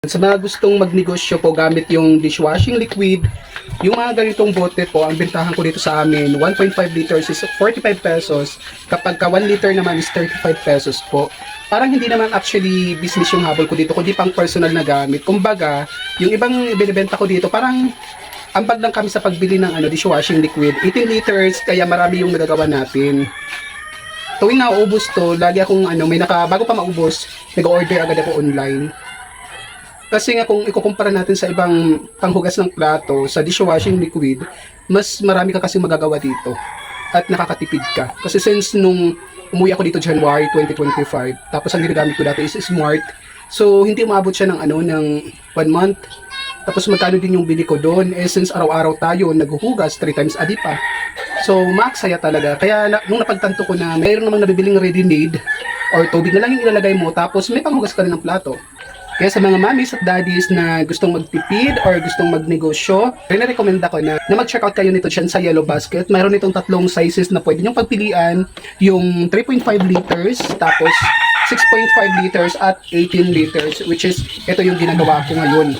Sa mga gustong magnegosyo po gamit yung dishwashing liquid, yung mga ganitong bote po, ang bentahan ko dito sa amin, 1.5 liters is 45 pesos. Kapag ka 1 liter naman is 35 pesos po. Parang hindi naman actually business yung habol ko dito, kundi pang personal na gamit. Kumbaga, yung ibang binibenta ko dito, parang ambag lang kami sa pagbili ng dishwashing liquid. 18 liters, kaya marami yung nagagawa natin. Tuwing nauubos to, lagi akong bago pa maubos, nag-order agad ako online. Kasi nga kung ikukumpara natin sa ibang panghugas ng plato, sa dishwashing liquid, mas marami ka kasing magagawa dito. At nakakatipid ka. Kasi since nung umuwi ako dito January 2025, tapos ang ginagamit ko dati is Smart. So hindi umabot siya ng 1 month. Tapos magkano din yung bili ko doon? Eh since araw-araw tayo naghuhugas 3 times a day pa. So maaksaya talaga. Kaya nung napagtanto ko na mayroon namang nabibiling ready-made or tubig na lang yung ilalagay mo, tapos may panghugas ka rin ng plato. Kaya sa mga mommies at daddies na gustong magtipid or gustong magnegosyo, rin-recommend ako na mag-check out kayo nito dyan sa Yellow Basket. Mayroon itong tatlong sizes na pwede nyo pagpilian. Yung 3.5 liters, tapos 6.5 liters at 18 liters, which is ito yung ginagawa ko ngayon.